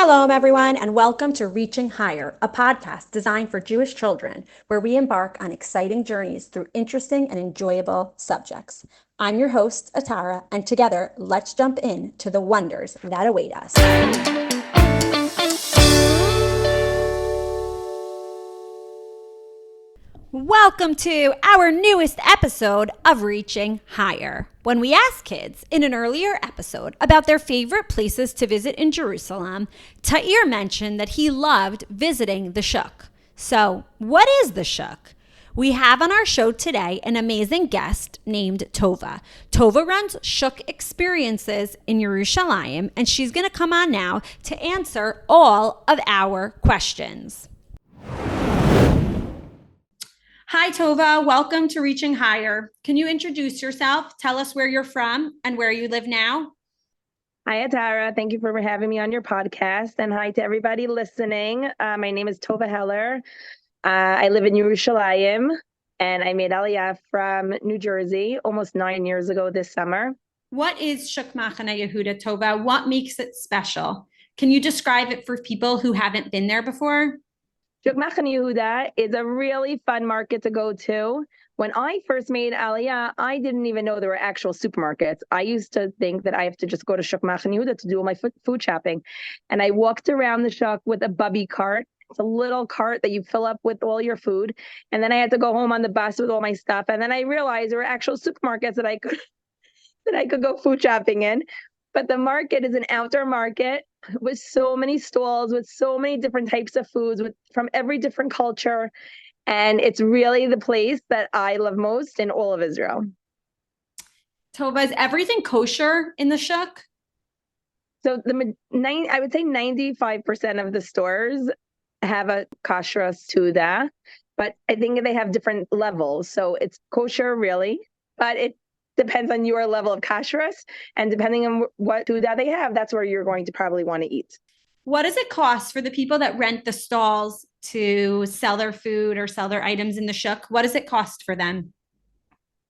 Shalom, everyone, and welcome to Reaching Higher, a podcast designed for Jewish children, where we embark on exciting journeys through interesting and enjoyable subjects. I'm your host, Atara, and together, let's jump in to the wonders that await us. Welcome to our newest episode of Reaching Higher. When we asked kids in an earlier episode about their favorite places to visit in Jerusalem, Ta'ir mentioned that he loved visiting the Shuk. So, what is the Shuk? We have on our show today an amazing guest named Tova. Tova runs Shuk Experiences in Yerushalayim, and she's going to come on now to answer all of our questions. Hi, Tova. Welcome to Reaching Higher. Can you introduce yourself? Tell us where you're from and where you live now. Hi, Atara. Thank you for having me on your podcast. And hi to everybody listening. My name is Tova Heller. I live in Yerushalayim, and I made Aliyah from New Jersey almost 9 years ago this summer. What is Shuk Machane Yehuda, Tova? What makes it special? Can you describe it for people who haven't been there before? Shuk Machane Yehuda is a really fun market to go to. When I first made Aliyah, I didn't even know there were actual supermarkets. I used to think that I have to just go to Shuk Machane Yehuda to do all my food shopping. And I walked around the Shuk with a bubby cart. It's a little cart that you fill up with all your food. And then I had to go home on the bus with all my stuff. And then I realized there were actual supermarkets that I could go food shopping in. But the market is an outdoor market with so many stalls, with so many different types of foods from every different culture. And it's really the place that I love most in all of Israel. Tova, is everything kosher in the Shuk? So I would say 95% of the stores have a kashrus to that, but I think they have different levels. So it's kosher really, but it depends on your level of kashrus, and depending on what food that they have, that's where you're going to probably want to eat. What does it cost for the people that rent the stalls to sell their food or sell their items in the Shuk? What does it cost for them?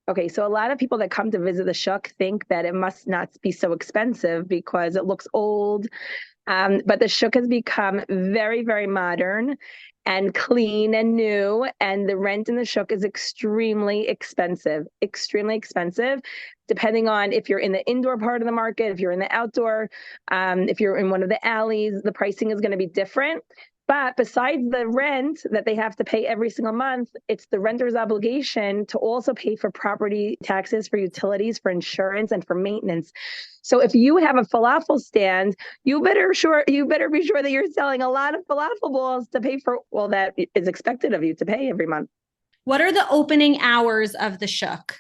Okay, so a lot of people that come to visit the Shuk think that it must not be so expensive because it looks old. But the Shuk has become very, very modern and clean and new. And the rent in the Shuk is extremely expensive, depending on if you're in the indoor part of the market, if you're in the outdoor, if you're in one of the alleys, the pricing is going to be different. But besides the rent that they have to pay every single month, it's the renter's obligation to also pay for property taxes, for utilities, for insurance, and for maintenance. So if you have a falafel stand, you better be sure that you're selling a lot of falafel balls to pay for all that is expected of you to pay every month. What are the opening hours of the Shuk?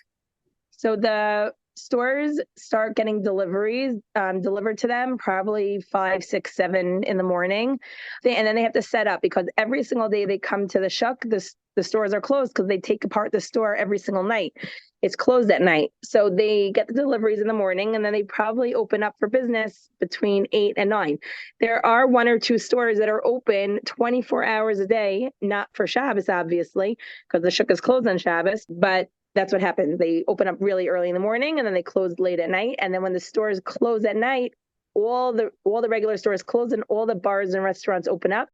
So the stores start getting deliveries delivered to them probably 5, 6, 7 in the morning. And then they have to set up because every single day they come to the Shuk, the stores are closed because they take apart the store every single night. It's closed at night. So they get the deliveries in the morning, and then they probably open up for business between 8 and 9. There are 1 or 2 stores that are open 24 hours a day, not for Shabbos, obviously, because the Shuk is closed on Shabbos, but that's what happens. They open up really early in the morning and then they close late at night. And then when the stores close at night, all the regular stores close and all the bars and restaurants open up.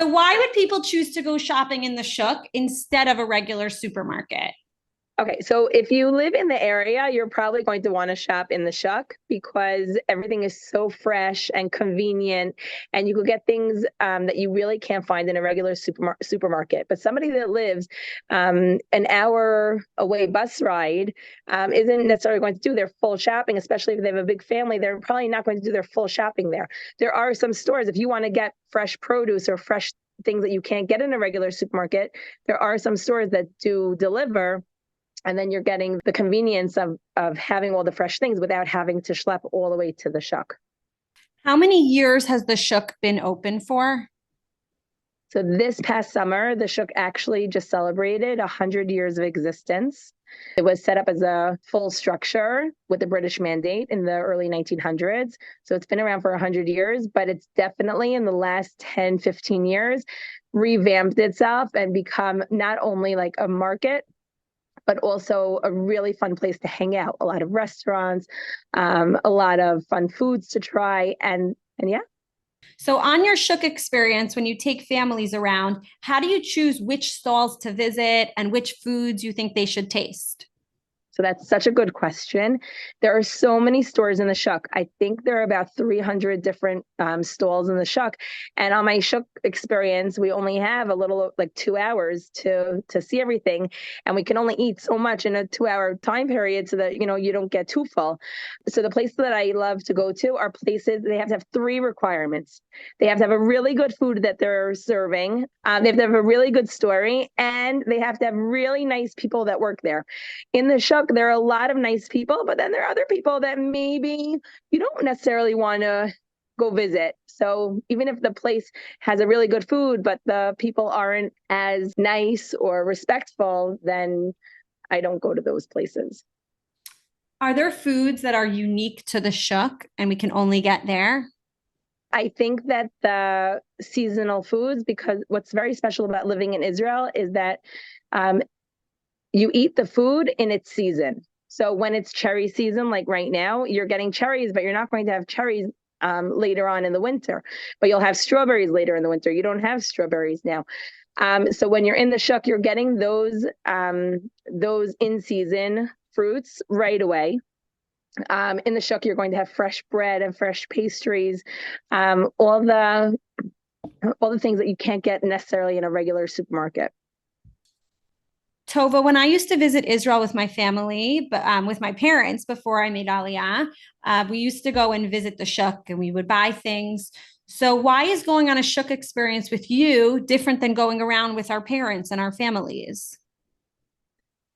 So why would people choose to go shopping in the Shuk instead of a regular supermarket? Okay, so if you live in the area, you're probably going to want to shop in the Shuk because everything is so fresh and convenient, and you could get things that you really can't find in a regular supermarket. But somebody that lives an hour away bus ride isn't necessarily going to do their full shopping, especially if they have a big family. They're probably not going to do their full shopping there. There are some stores, if you want to get fresh produce or fresh things that you can't get in a regular supermarket, there are some stores that do deliver. And then you're getting the convenience of having all the fresh things without having to schlep all the way to the Shuk. How many years has the Shuk been open for? So this past summer, the Shuk actually just celebrated 100 years of existence. It was set up as a full structure with the British mandate in the early 1900s. So it's been around for 100 years, but it's definitely in the last 10, 15 years revamped itself and become not only like a market, but also a really fun place to hang out. A lot of restaurants, a lot of fun foods to try, and yeah. So on your Shuk experience, when you take families around, how do you choose which stalls to visit and which foods you think they should taste? So that's such a good question. There are so many stores in the Shuk. I think there are about 300 different stalls in the Shuk. And on my Shuk experience, we only have a little like 2 hours to see everything, and we can only eat so much in a 2 hour time period so that you don't get too full. So the places that I love to go to are places they have to have three requirements. They have to have a really good food that they're serving. They have to have a really good story, and they have to have really nice people that work there. In the Shuk, there are a lot of nice people, but then there are other people that maybe you don't necessarily want to go visit. So even if the place has a really good food, but the people aren't as nice or respectful, then I don't go to those places. Are there foods that are unique to the Shuk and we can only get there? I think that the seasonal foods, because what's very special about living in Israel is that um, you eat the food in its season. So when it's cherry season, like right now, you're getting cherries, but you're not going to have cherries later on in the winter. But you'll have strawberries later in the winter. You don't have strawberries now. So when you're in the Shuk, you're getting those in season fruits right away. In the Shuk, you're going to have fresh bread and fresh pastries, all the things that you can't get necessarily in a regular supermarket. Tova, when I used to visit Israel with my family, but with my parents before I made Aliyah, we used to go and visit the Shuk and we would buy things. So why is going on a Shuk experience with you different than going around with our parents and our families?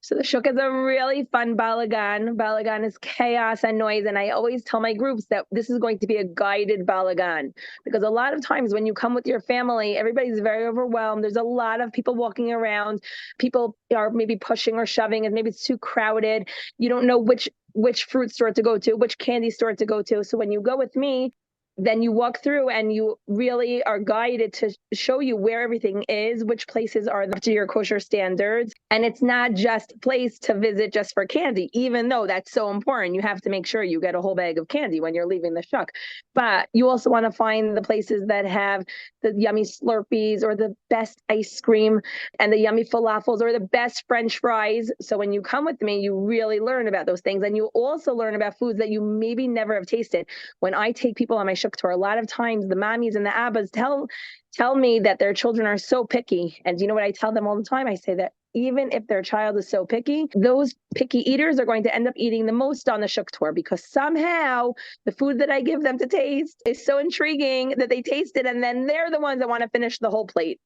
So the Shuk is a really fun balagan. Balagan is chaos and noise. And I always tell my groups that this is going to be a guided balagan, because a lot of times when you come with your family, everybody's very overwhelmed. There's a lot of people walking around. People are maybe pushing or shoving, and maybe it's too crowded. You don't know which fruit store to go to, which candy store to go to. So when you go with me, then you walk through and you really are guided to show you where everything is, which places are up to your kosher standards. And it's not just a place to visit just for candy, even though that's so important. You have to make sure you get a whole bag of candy when you're leaving the Shuk. But you also want to find the places that have the yummy Slurpees or the best ice cream and the yummy falafels or the best French fries. So when you come with me, you really learn about those things. And you also learn about foods that you maybe never have tasted. When I take people on my Shuk tour, a lot of times the mommies and the abbas tell me that their children are so picky. And you know what I tell them all the time? I say that even if their child is so picky, those picky eaters are going to end up eating the most on the Shuk tour, because somehow the food that I give them to taste is so intriguing that they taste it, and then they're the ones that want to finish the whole plate.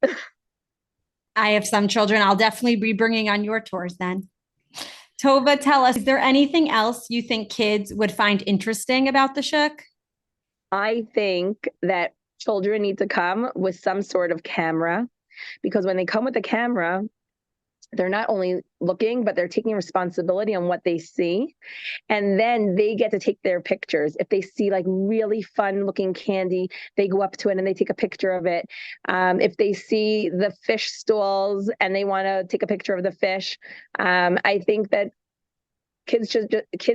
I have some children I'll definitely be bringing on your tours then. Tova, tell us, is there anything else you think kids would find interesting about the Shuk? I think that children need to come with some sort of camera, because when they come with a camera, they're not only looking, but they're taking responsibility on what they see. And then they get to take their pictures. If they see like really fun looking candy, they go up to it and they take a picture of it. If they see the fish stalls and they want to take a picture of the fish, I think that kids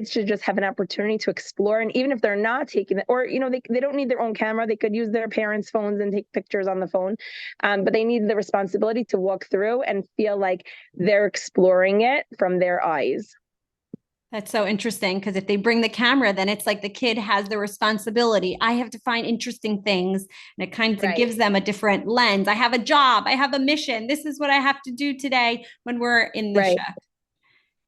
should just have an opportunity to explore. And even if they're not taking it, or they don't need their own camera, they could use their parents' phones and take pictures on the phone, but they need the responsibility to walk through and feel like they're exploring it from their eyes. That's so interesting, because if they bring the camera, then it's like the kid has the responsibility. I have to find interesting things, and it kind of Right. gives them a different lens. I have a job, I have a mission. This is what I have to do today when we're in the Right. Shuk.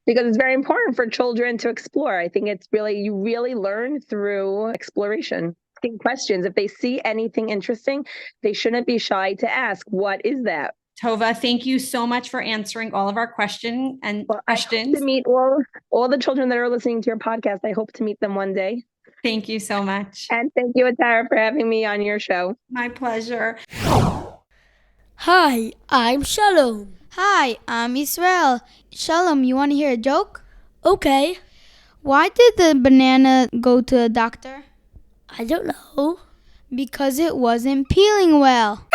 Because it's very important for children to explore. I think you really learn through exploration. Asking questions. If they see anything interesting, they shouldn't be shy to ask, what is that? Tova, thank you so much for answering all of our questions. I hope to meet all the children that are listening to your podcast. I hope to meet them one day. Thank you so much. And thank you, Atara, for having me on your show. My pleasure. Hi, I'm Shalom. Hi, I'm Israel. Shalom, you want to hear a joke? Okay, Why did the banana go to the doctor? I don't know. Because it wasn't peeling well.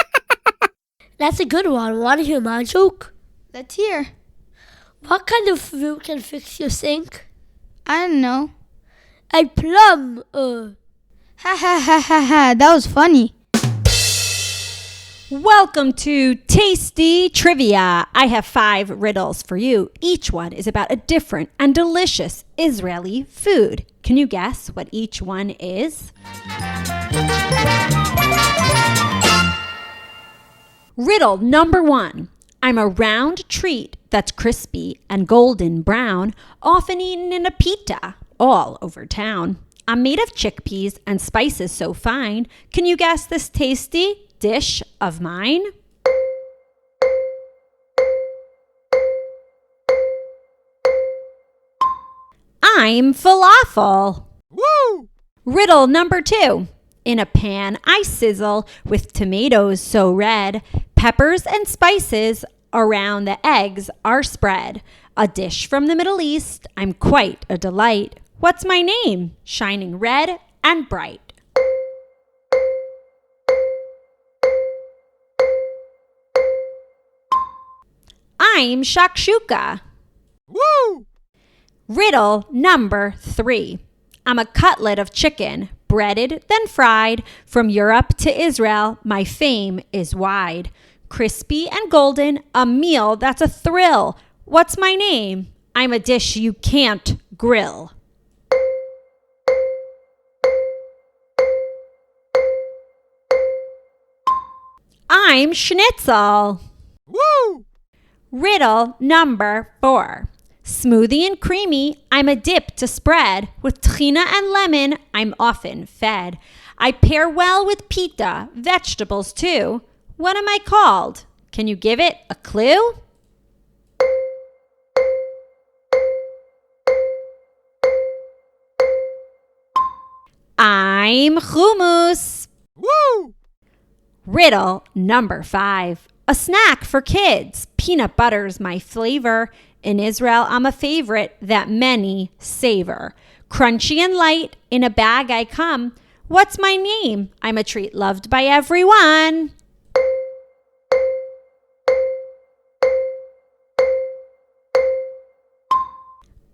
That's a good one. Want to hear my joke? Let's hear. What kind of fruit can fix your sink? I don't know. A plum. Ha ha ha ha ha. That was funny. Welcome to Tasty Trivia. I have 5 riddles for you. Each one is about a different and delicious Israeli food. Can you guess what each one is? Riddle number 1. I'm a round treat that's crispy and golden brown, often eaten in a pita all over town. I'm made of chickpeas and spices so fine. Can you guess this tasty dish of mine? I'm falafel. Woo! Riddle number 2. In a pan I sizzle with tomatoes so red. Peppers and spices around the eggs are spread. A dish from the Middle East, I'm quite a delight. What's my name? Shining red and bright. I'm Shakshuka. Woo! Riddle number 3. I'm a cutlet of chicken, breaded then fried. From Europe to Israel, my fame is wide. Crispy and golden, a meal that's a thrill. What's my name? I'm a dish you can't grill. I'm schnitzel. Woo! Riddle number 4. Smoothie and creamy, I'm a dip to spread. With tahina and lemon, I'm often fed. I pair well with pita, vegetables too. What am I called? Can you give it a clue? I'm hummus. Woo! Riddle number 5. A snack for kids. Peanut butter's my flavor. In Israel, I'm a favorite that many savor. Crunchy and light, in a bag I come. What's my name? I'm a treat loved by everyone.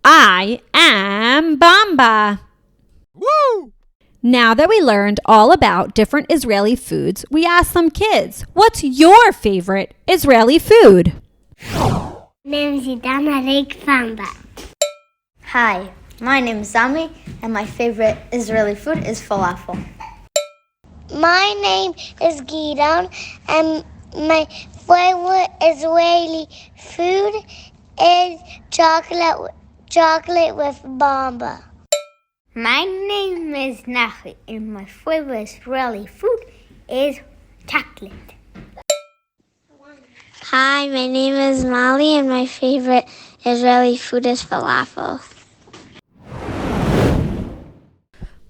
I am Bamba. Woo! Now that we learned all about different Israeli foods, we asked some kids, what's your favorite Israeli food? Hi, my name is Zami, and my favorite Israeli food is falafel. My name is Gidon, and my favorite Israeli food is chocolate with bamba. My name is Nachi, and my favorite Israeli food is chocolate. Hi, my name is Molly, and my favorite Israeli food is falafel.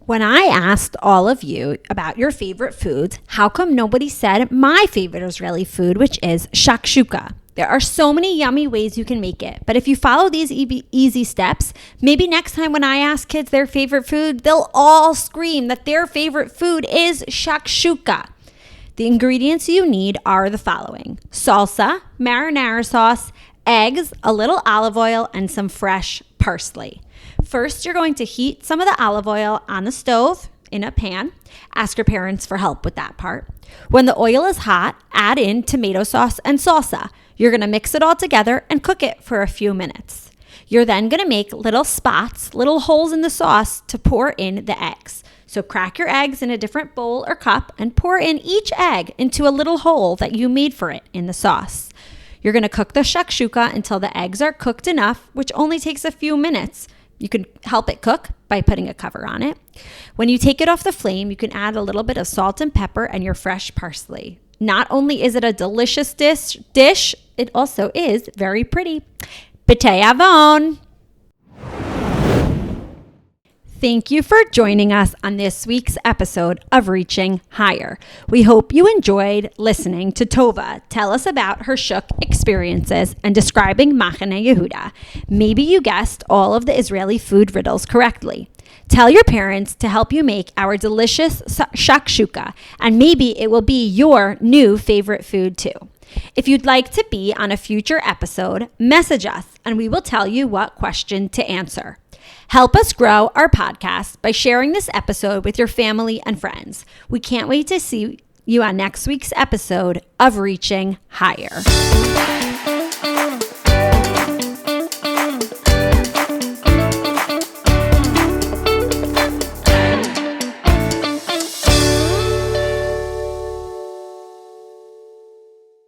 When I asked all of you about your favorite foods, how come nobody said my favorite Israeli food, which is shakshuka? There are so many yummy ways you can make it, but if you follow these easy steps, maybe next time when I ask kids their favorite food, they'll all scream that their favorite food is shakshuka. The ingredients you need are the following: salsa, marinara sauce, eggs, a little olive oil, and some fresh parsley. First, you're going to heat some of the olive oil on the stove in a pan. Ask your parents for help with that part. When the oil is hot, add in tomato sauce and salsa. You're going to mix it all together and cook it for a few minutes. You're then going to make little spots, little holes in the sauce to pour in the eggs. So crack your eggs in a different bowl or cup and pour in each egg into a little hole that you made for it in the sauce. You're going to cook the shakshuka until the eggs are cooked enough, which only takes a few minutes. You can help it cook by putting a cover on it. When you take it off the flame, you can add a little bit of salt and pepper and your fresh parsley. Not only is it a delicious dish, it also is very pretty. B'tei avon. Thank you for joining us on this week's episode of Reaching Higher. We hope you enjoyed listening to Tova tell us about her Shuk experiences and describing Machane Yehuda. Maybe you guessed all of the Israeli food riddles correctly. Tell your parents to help you make our delicious shakshuka, and maybe it will be your new favorite food too. If you'd like to be on a future episode, message us and we will tell you what question to answer. Help us grow our podcast by sharing this episode with your family and friends. We can't wait to see you on next week's episode of Reaching Higher.